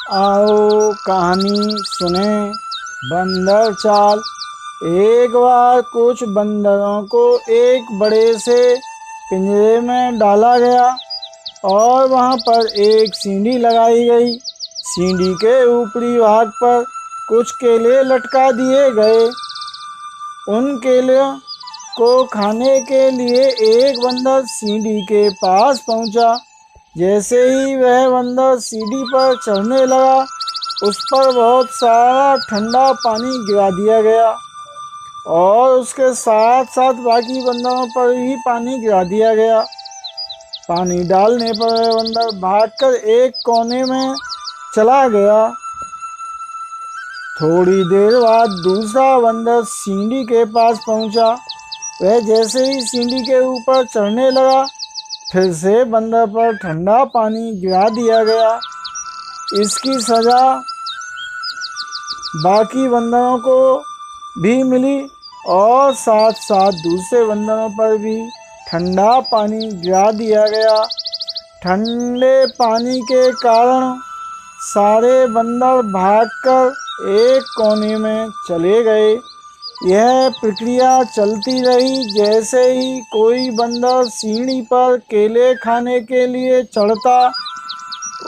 आओ कहानी सुने बंदर चाल। एक बार कुछ बंदरों को एक बड़े से पिंजरे में डाला गया और वहां पर एक सीढ़ी लगाई गई। सीढ़ी के ऊपरी भाग पर कुछ केले लटका दिए गए। उन केलों को खाने के लिए एक बंदर सीढ़ी के पास पहुंचा। जैसे ही वह बंदर सीढ़ी पर चढ़ने लगा, उस पर बहुत सारा ठंडा पानी गिरा दिया गया और उसके साथ साथ बाकी बंदरों पर भी पानी गिरा दिया गया। पानी डालने पर वह बंदर भागकर एक कोने में चला गया। थोड़ी देर बाद दूसरा बंदर सीढ़ी के पास पहुंचा। वह जैसे ही सीढ़ी के ऊपर चढ़ने लगा, फिर से बंदर पर ठंडा पानी गिरा दिया गया। इसकी सजा बाकी बंदरों को भी मिली और साथ साथ दूसरे बंदरों पर भी ठंडा पानी गिरा दिया गया। ठंडे पानी के कारण सारे बंदर भागकर एक कोने में चले गए। यह प्रक्रिया चलती रही। जैसे ही कोई बंदर सीढ़ी पर केले खाने के लिए चढ़ता,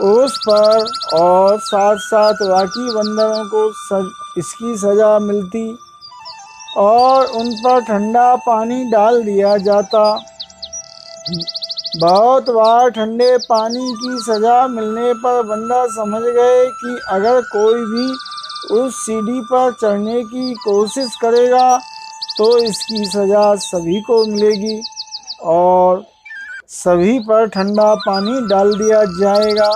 उस पर और साथ साथ बाकी बंदरों को इसकी सजा मिलती और उन पर ठंडा पानी डाल दिया जाता। बहुत बार ठंडे पानी की सजा मिलने पर बंदर समझ गए कि अगर कोई भी उस सीढ़ी पर चढ़ने की कोशिश करेगा तो इसकी सजा सभी को मिलेगी और सभी पर ठंडा पानी डाल दिया जाएगा।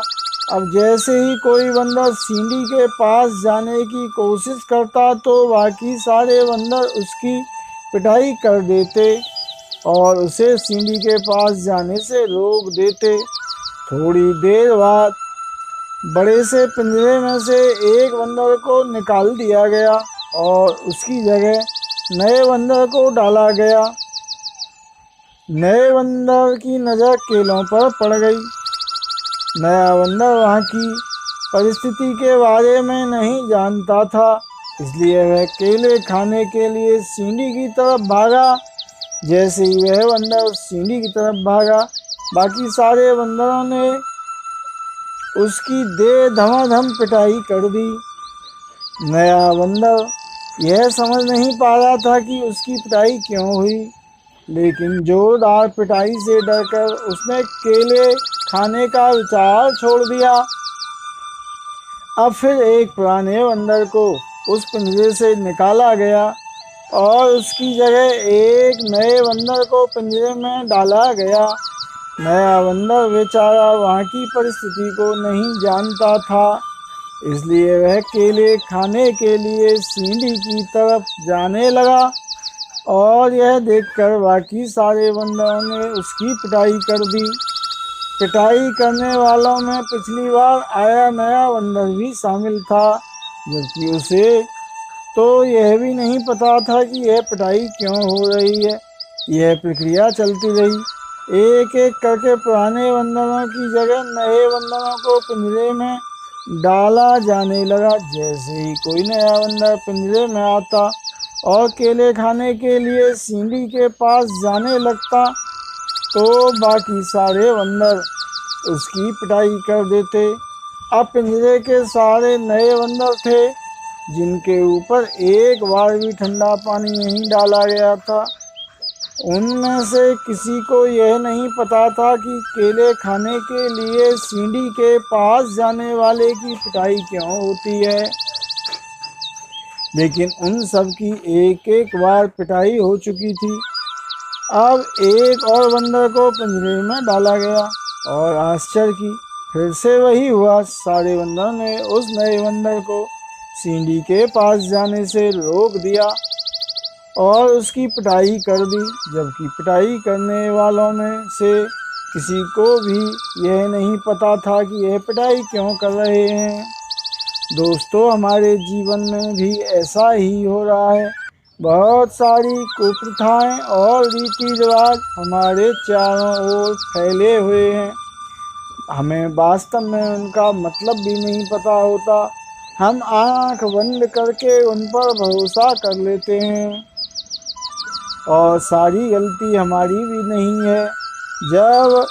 अब जैसे ही कोई बंदर सीढ़ी के पास जाने की कोशिश करता तो बाकी सारे बंदर उसकी पिटाई कर देते और उसे सीढ़ी के पास जाने से रोक देते। थोड़ी देर बाद बड़े से पिंजरे में से एक बंदर को निकाल दिया गया और उसकी जगह नए बंदर को डाला गया। नए बंदर की नज़र केलों पर पड़ गई। नया बंदर वहाँ की परिस्थिति के बारे में नहीं जानता था, इसलिए वह केले खाने के लिए सीढ़ी की तरफ भागा। जैसे ही वह बंदर सीढ़ी की तरफ भागा, बाकी सारे बंदरों ने उसकी दे धमाधम पिटाई कर दी। नया बंदर यह समझ नहीं पा रहा था कि उसकी पिटाई क्यों हुई, लेकिन जोरदार पिटाई से डरकर उसने केले खाने का विचार छोड़ दिया। अब फिर एक पुराने बंदर को उस पिंजरे से निकाला गया और उसकी जगह एक नए बंदर को पिंजरे में डाला गया। नया बंदर बेचारा वहाँ की परिस्थिति को नहीं जानता था, इसलिए वह केले खाने के लिए सीढ़ी की तरफ जाने लगा और यह देखकर बाकी सारे बंदरों ने उसकी पिटाई कर दी। पिटाई करने वालों में पिछली बार आया नया बंदर भी शामिल था, जबकि उसे तो यह भी नहीं पता था कि यह पिटाई क्यों हो रही है। यह प्रक्रिया चलती रही। एक एक करके पुराने बंदरों की जगह नए बंदरों को पिंजरे में डाला जाने लगा। जैसे ही कोई नया बंदर पिंजरे में आता और केले खाने के लिए सीढ़ी के पास जाने लगता, तो बाकी सारे बंदर उसकी पिटाई कर देते। अब पिंजरे के सारे नए बंदर थे जिनके ऊपर एक बार भी ठंडा पानी नहीं डाला गया था। उनमें से किसी को यह नहीं पता था कि केले खाने के लिए सीढ़ी के पास जाने वाले की पिटाई क्यों होती है, लेकिन उन सब की एक एक बार पिटाई हो चुकी थी। अब एक और बंदर को पिंजरे में डाला गया और आश्चर्य की फिर से वही हुआ। सारे बंदरों ने उस नए बंदर को सीढ़ी के पास जाने से रोक दिया और उसकी पिटाई कर दी, जबकि पिटाई करने वालों में से किसी को भी यह नहीं पता था कि यह पिटाई क्यों कर रहे हैं। दोस्तों, हमारे जीवन में भी ऐसा ही हो रहा है। बहुत सारी कुप्रथाएं और रीति रिवाज हमारे चारों ओर फैले हुए हैं। हमें वास्तव में उनका मतलब भी नहीं पता होता। हम आंख बंद करके उन पर भरोसा कर लेते हैं और सारी गलती हमारी भी नहीं है। जब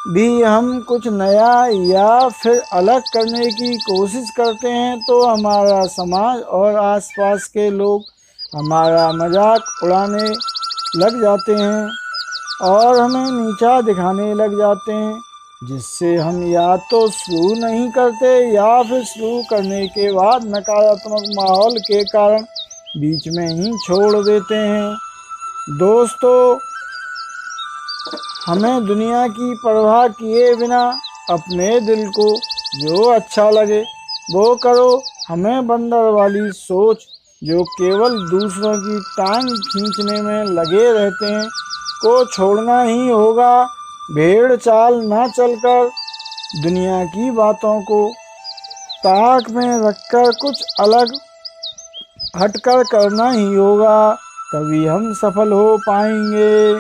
भी हम कुछ नया या फिर अलग करने की कोशिश करते हैं तो हमारा समाज और आसपास के लोग हमारा मजाक उड़ाने लग जाते हैं और हमें नीचा दिखाने लग जाते हैं, जिससे हम या तो शुरू नहीं करते या फिर शुरू करने के बाद नकारात्मक माहौल के कारण बीच में ही छोड़ देते हैं। दोस्तों, हमें दुनिया की परवाह किए बिना अपने दिल को जो अच्छा लगे वो करो। हमें बंदर वाली सोच, जो केवल दूसरों की टांग खींचने में लगे रहते हैं, को छोड़ना ही होगा। भेड़ चाल ना चलकर दुनिया की बातों को ताक में रखकर कुछ अलग हटकर करना ही होगा, तभी हम सफल हो पाएंगे।